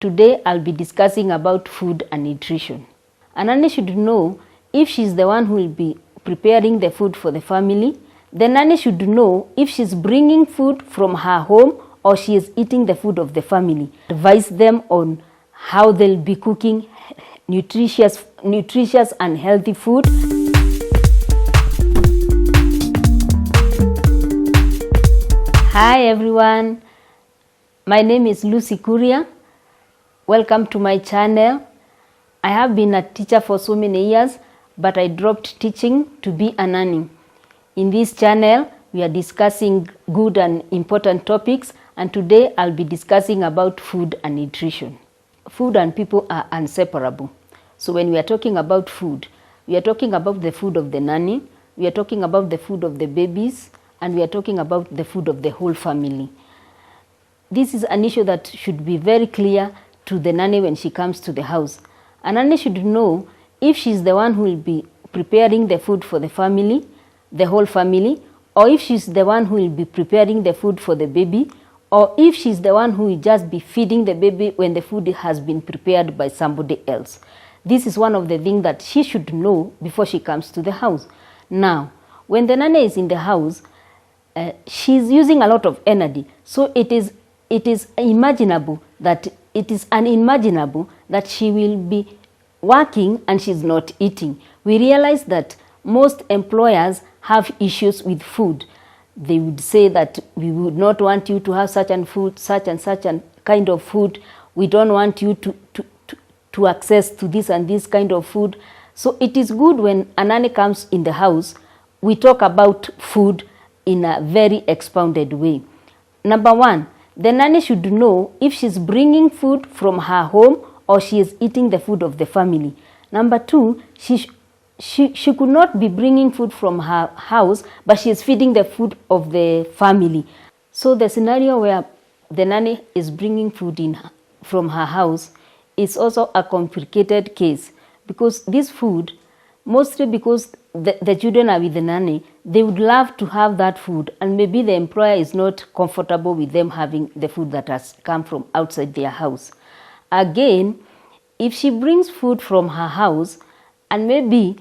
Today I'll be discussing about food and nutrition. A nanny should know if she's the one who will be preparing the food for the family. The nanny should know if she's bringing food from her home or she is eating the food of the family. Advise them on how they'll be cooking nutritious and healthy food. Hi everyone, my name is Lucy Kuria. Welcome to my channel. I have been a teacher for so many years, but I dropped teaching to be a nanny. In this channel, we are discussing good and important topics, and today I'll be discussing about food and nutrition. Food and people are inseparable. So when we are talking about food, we are talking about the food of the nanny, we are talking about the food of the babies, and we are talking about the food of the whole family. This is an issue that should be very clear to the nanny when she comes to the house. A nanny should know if she's the one who will be preparing the food for the family, the whole family, or if she's the one who will be preparing the food for the baby, or if she's the one who will just be feeding the baby when the food has been prepared by somebody else. This is one of the things that she should know before she comes to the house. Now, when the nanny is in the house, she's using a lot of energy, so it is unimaginable that she will be working and she's not eating. We realize that most employers have issues with food. They would say that we would not want you to have such and such and kind of food. We don't want you to access to this and this kind of food. So it is good when a nanny comes in the house, we talk about food in a very expounded way. Number one, the nanny should know if she's bringing food from her home or she is eating the food of the family. Number two, she could not be bringing food from her house, but she is feeding the food of the family. So the scenario where the nanny is bringing food in from her house is also a complicated case, because this food, mostly because the children are with the nanny, they would love to have that food, and maybe the employer is not comfortable with them having the food that has come from outside their house. Again, if she brings food from her house and maybe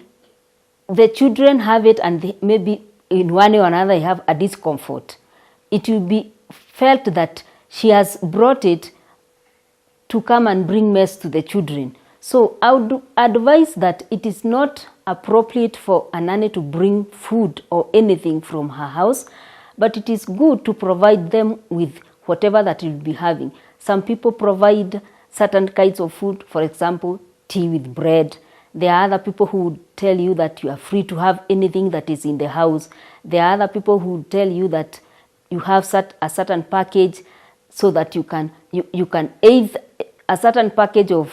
the children have it and maybe in one way or another they have a discomfort, it will be felt that she has brought it to come and bring mess to the children. So I would advise that it is not appropriate for a nanny to bring food or anything from her house, but it is good to provide them with whatever that you'll be having. Some people provide certain kinds of food, for example, tea with bread. There are other people who would tell you that you are free to have anything that is in the house. There are other people who would tell you that you have a certain package so that you can aid a certain package of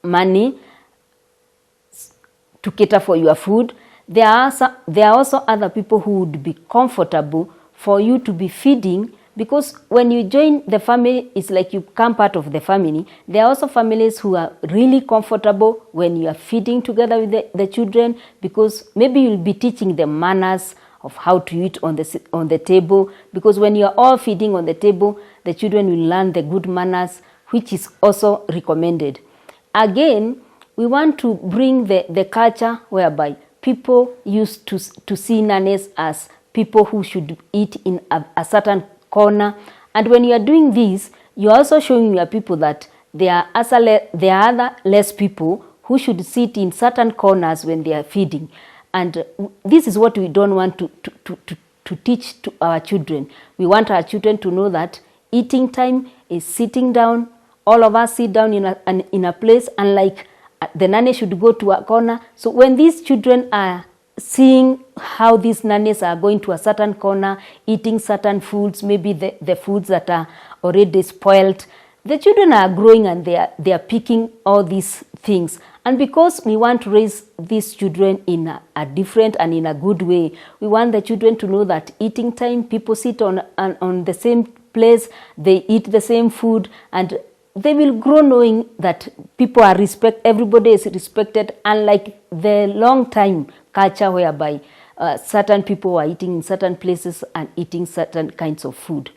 money to cater for your food. There are also other people who would be comfortable for you to be feeding, because when you join the family, it's like you become part of the family. There are also families who are really comfortable when you are feeding together with the children, because maybe you'll be teaching them manners of how to eat on the table, because when you are all feeding on the table, the children will learn the good manners, which is also recommended. Again, we want to bring the culture whereby people used to see nannies as people who should eat in a certain corner. And when you are doing this, you are also showing your people that there are other less people who should sit in certain corners when they are feeding. And this is what we don't want to teach to our children. We want our children to know that eating time is sitting down. All of us sit down in a place, unlike the nanny should go to a corner. So when these children are seeing how these nannies are going to a certain corner, eating certain foods, maybe the foods that are already spoiled, the children are growing and they are picking all these things. And because we want to raise these children in a different and in a good way, we want the children to know that eating time, people sit on the same place, they eat the same food, and they will grow knowing that people are everybody is respected, unlike the long time culture whereby certain people are eating in certain places and eating certain kinds of food.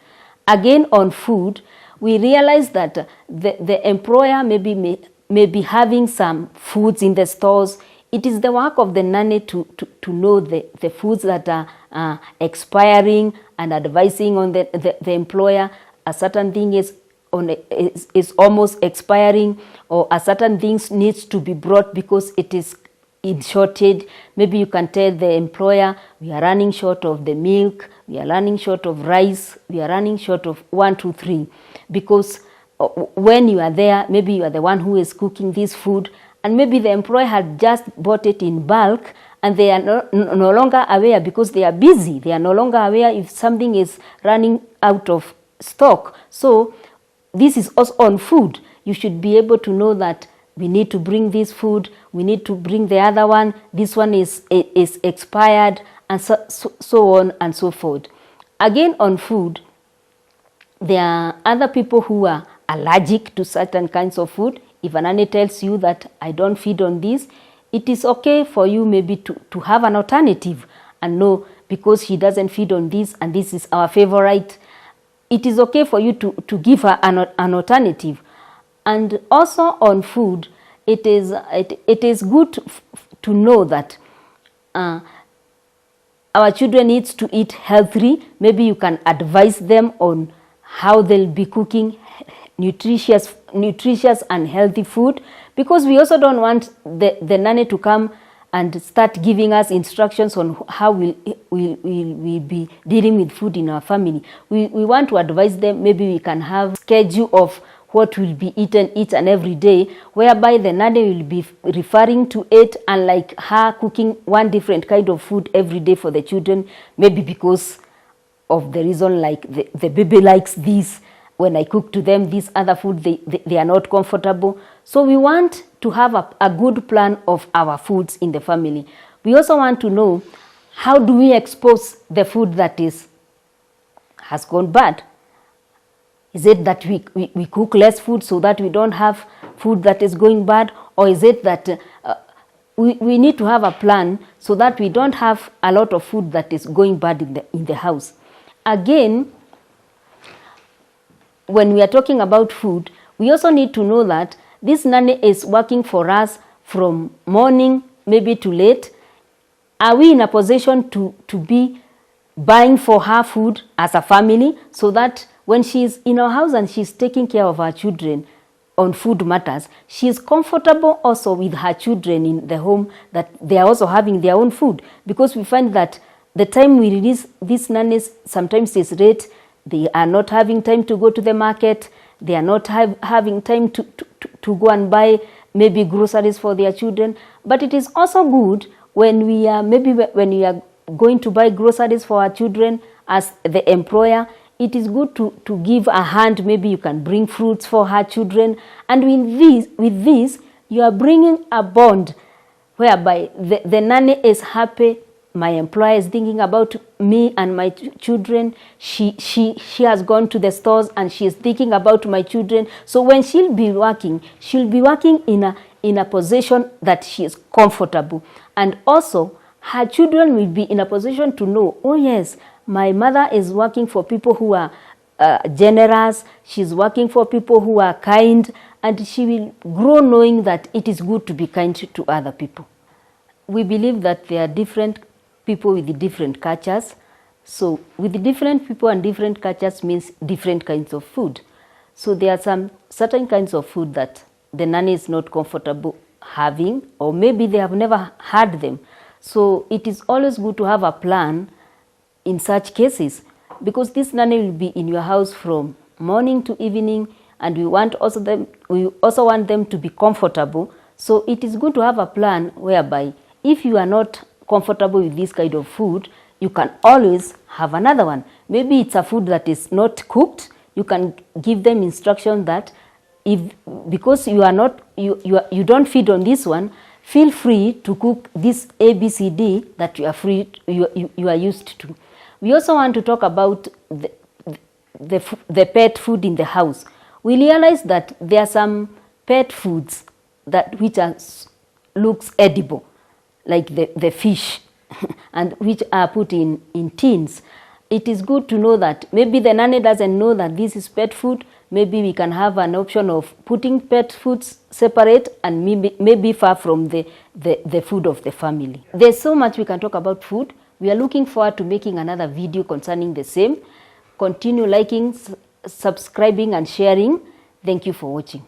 Again, on food, we realize that the employer may be having some foods in the stores. It is the work of the nanny to know the foods that are expiring and advising on the employer a certain thing is almost expiring, or a certain things needs to be brought because it is in shortage. Maybe you can tell the employer, we are running short of the milk, we are running short of rice, we are running short of 1, 2, 3. Because when you are there, maybe you are the one who is cooking this food, and maybe the employer had just bought it in bulk, and they are no longer aware because they are busy. They are no longer aware if something is running out of stock. So this is also on food. You should be able to know that we need to bring this food, we need to bring the other one, this one is expired, and so on and so forth. Again, on food, there are other people who are allergic to certain kinds of food. If a nanny tells you that I don't feed on this, it is okay for you maybe to have an alternative and know, because she doesn't feed on this and this is our favorite, it is okay for you to give her an alternative. And also on food, it is good to know that our children needs to eat healthy. Maybe you can advise them on how they'll be cooking nutritious and healthy food, because we also don't want the nanny to come and start giving us instructions on how we'll be dealing with food in our family. We want to advise them. Maybe we can have a schedule of what will be eaten each and every day, whereby the nanny will be referring to it, and like her cooking one different kind of food every day for the children, maybe because of the reason like the baby likes this. When I cook to them this other food, they are not comfortable. So we want to have a good plan of our foods in the family. We also want to know, how do we expose the food that has gone bad? Is it that we cook less food so that we don't have food that is going bad? Or is it that we need to have a plan so that we don't have a lot of food that is going bad in the house? Again, when we are talking about food, we also need to know that this nanny is working for us from morning maybe to late. Are we in a position to be buying for her food as a family, so that when she is in our house and she's taking care of our children on food matters, she is comfortable also with her children in the home, that they are also having their own food? Because we find that the time we release these nannies sometimes is late. They are not having time to go to the market. They are not having time to go and buy maybe groceries for their children. But it is also good when we are going to buy groceries for our children as the employer. It is good to give a hand. Maybe you can bring fruits for her children. And with this, you are bringing a bond whereby the nanny is happy. My employer is thinking about me and my children. She has gone to the stores and she is thinking about my children. So when she'll be working in a position that she is comfortable. And also, her children will be in a position to know, oh yes, my mother is working for people who are generous. She's working for people who are kind. And she will grow knowing that it is good to be kind to other people. We believe that there are different people with different cultures. So with different people and different cultures means different kinds of food. So there are some certain kinds of food that the nanny is not comfortable having, or maybe they have never had them. So it is always good to have a plan in such cases, because this nanny will be in your house from morning to evening, and we also want them to be comfortable. So it is good to have a plan whereby if you are not comfortable with this kind of food, you can always have another one. Maybe it's a food that is not cooked. You can give them instruction that because you you don't feed on this one, feel free to cook this ABCD that you are used to. We also want to talk about the pet food in the house. We realize that there are some pet foods which looks edible, like the fish, and which are put in tins. It is good to know that maybe the nanny doesn't know that this is pet food. maybe we can have an option of putting pet foods separate and maybe far from the food of the family. There's so much we can talk about food. We are looking forward to making another video concerning the same. Continue liking, subscribing and sharing. Thank you for watching.